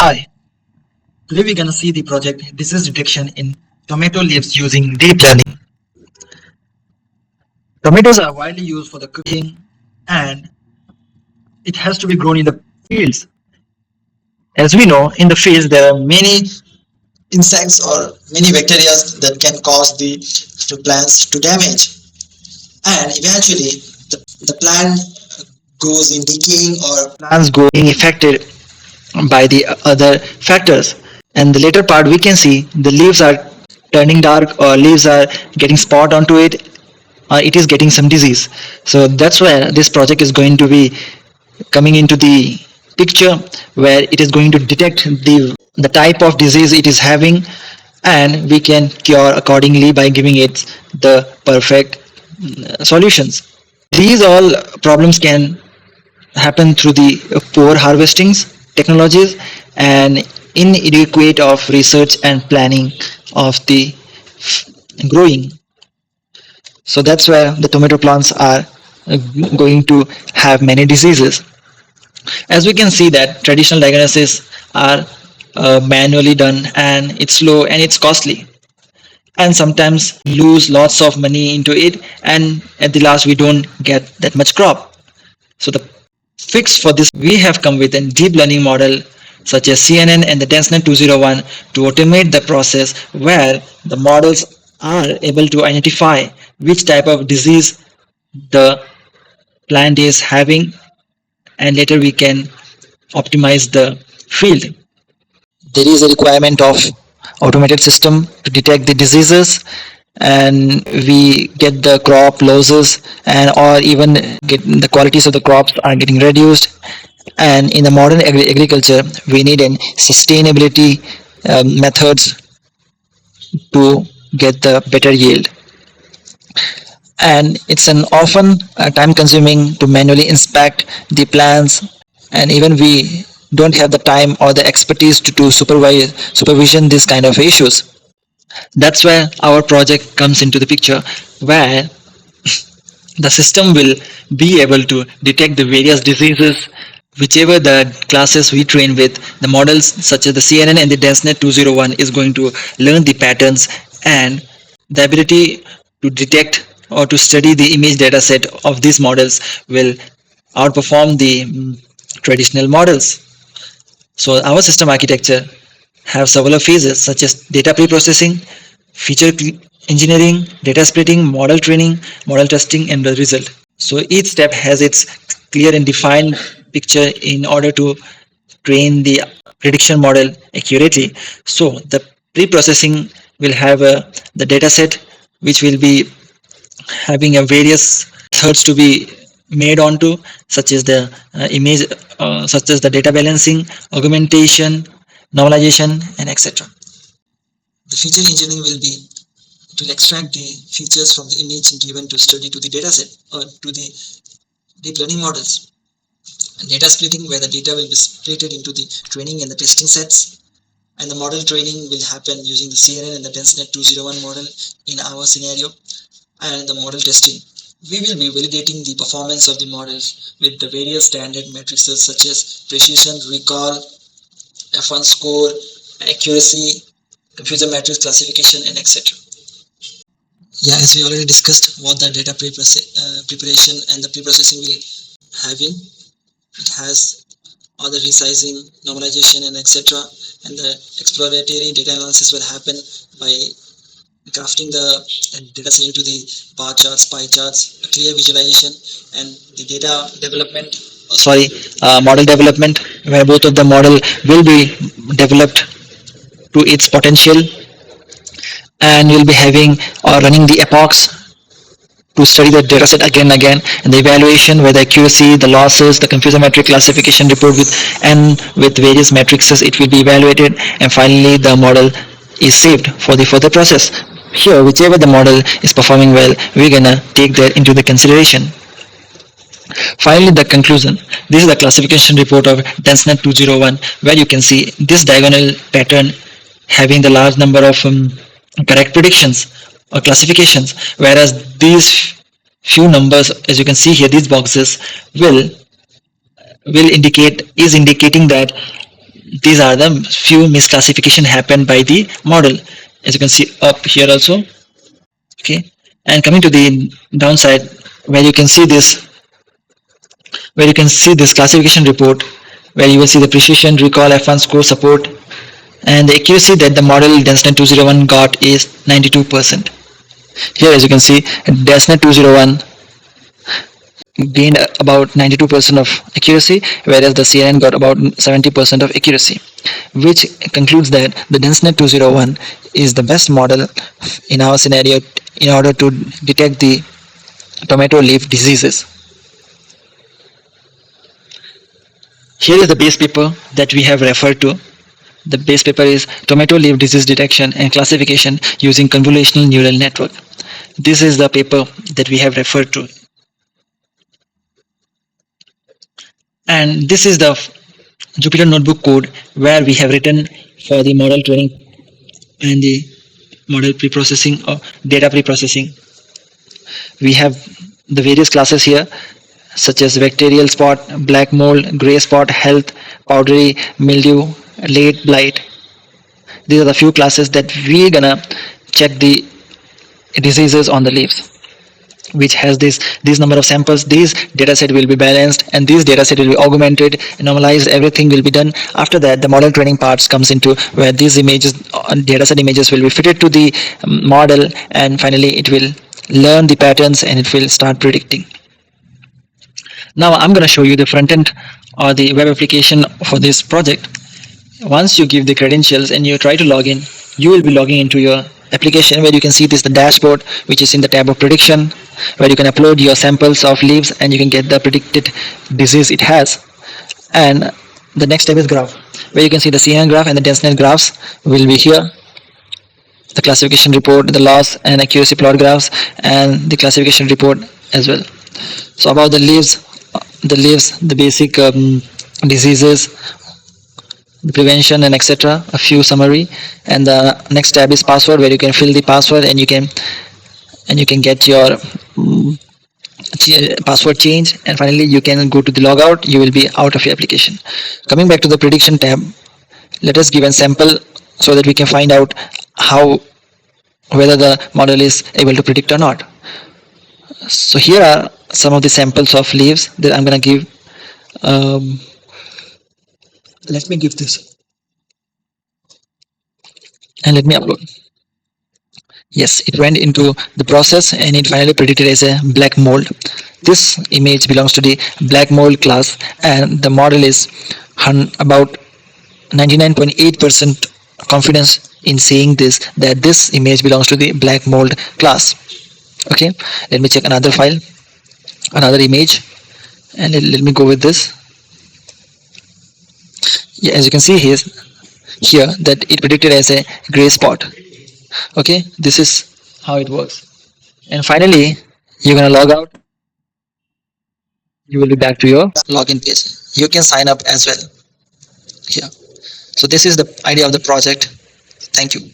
Hi, today we're gonna see the project disease detection in tomato leaves using deep learning. Tomatoes are widely used for the cooking and it has to be grown in the fields. As we know, in the fields there are many insects or many bacteria that can cause the plants to damage, and eventually the plant goes in decaying or plants go being affected by the other factors. And the later part we can see the leaves are turning dark or leaves are getting spot onto it, it is getting some disease. So that's where this project is going to be coming into the picture, where it is going to detect the type of disease it is having, and we can cure accordingly by giving it the perfect solutions. These all problems can happen through the poor harvestings technologies and inadequate of research and planning of the growing. So that's where the tomato plants are going to have many diseases. As we can see that traditional diagnosis are manually done, and it's slow and it's costly, and sometimes lose lots of money into it, and at the last we don't get that much crop. So the fix for this, we have come with a deep learning model such as CNN and the DenseNet 201 to automate the process, where the models are able to identify which type of disease the plant is having, and later we can optimize the field. There is a requirement of automated system to detect the diseases, and we get the crop losses, and or even get the qualities of the crops are getting reduced. And in the modern agriculture we need an sustainability methods to get the better yield, and it's an often time consuming to manually inspect the plants, and even we don't have the time or the expertise to supervision these kind of issues. That's where our project comes into the picture, where the system will be able to detect the various diseases whichever the classes we train with. The models such as the CNN and the DenseNet 201 is going to learn the patterns, and the ability to detect or to study the image data set of these models will outperform the traditional models. So our system architecture have several phases such as data pre-processing, feature engineering, data splitting, model training, model testing, and the result. So each step has its clear and defined picture in order to train the prediction model accurately. So the pre-processing will have the data set which will be having a various methods to be made onto, such as the image, such as the data balancing, augmentation, normalization, and etc. The feature engineering will be to extract the features from the image given to study to the dataset or to the deep learning models. And data splitting, where the data will be split into the training and the testing sets. And the model training will happen using the CNN and the DenseNet 201 model in our scenario. And the model testing, we will be validating the performance of the models with the various standard metrics such as precision, recall, F1 score, accuracy, computer matrix classification, and etc. Yeah, as we already discussed what the data preparation and the pre-processing will having, it has all the resizing, normalization, and etc. And the exploratory data analysis will happen by crafting the data set into the bar charts, pie charts, a clear visualization, and the data development. Model development, where both of the model will be developed to its potential, and we'll be having or running the epochs to study the dataset again and again, and the evaluation where the accuracy, the losses, the computer metric classification report with various matrices it will be evaluated, and finally the model is saved for the further process. Here, whichever the model is performing well, we're gonna take that into the consideration. Finally, the conclusion. This is the classification report of DenseNet 201, where you can see this diagonal pattern having the large number of correct predictions or classifications, whereas these few numbers, as you can see here, these boxes will indicating that these are the few misclassification happened by the model, as you can see up here also. Okay, and coming to the downside, where you can see this where you can see this classification report, where you will see the precision, recall, F1 score, support, and the accuracy that the model DenseNet 201 got is 92%. Here, as you can see, DenseNet 201 gained about 92% of accuracy, whereas the CNN got about 70% of accuracy, which concludes that the DenseNet 201 is the best model in our scenario in order to detect the tomato leaf diseases. Here is the base paper that we have referred to. The base paper is Tomato Leaf Disease Detection and Classification using Convolutional Neural Network. This is the paper that we have referred to. And this is the Jupyter notebook code where we have written for the model training and the model preprocessing or data preprocessing. We have the various classes here, such as bacterial spot, black mold, gray spot, health, powdery, mildew, late blight. These are the few classes that we're gonna check the diseases on the leaves, which has these number of samples. These dataset will be balanced, and these dataset will be augmented, normalized. Everything will be done. After that, the model training parts comes into where these images, dataset images, will be fitted to the model, and finally it will learn the patterns and it will start predicting. Now I'm going to show you the front end or the web application for this project. Once you give the credentials and you try to log in, you will be logging into your application, where you can see this the dashboard, which is in the tab of prediction, where you can upload your samples of leaves and you can get the predicted disease it has. And the next tab is graph, where you can see the CNN graph and the DenseNet graphs will be here. The classification report, the loss and accuracy plot graphs, and the classification report as well. So about the leaves, the basic diseases, the prevention, and etc. A few summary. And the next tab is password, where you can fill the password and you can get your password change, and finally you can go to the logout. You will be out of your application. Coming back to the prediction tab, let us give a sample so that we can find out how whether the model is able to predict or not. So here are some of the samples of leaves that I'm going to give. Let me give this and let me upload. Yes, it went into the process and it finally predicted as a black mold. This image belongs to the black mold class, and the model is about 99.8% confidence in saying this, that this image belongs to the black mold class. Okay, let me check another file, another image, and let me go with this. Yeah, as you can see here that it predicted as a gray spot. Okay, this is how it works. And finally, you're gonna log out. You will be back to your login page. You can sign up as well here. So this is the idea of the project. Thank you.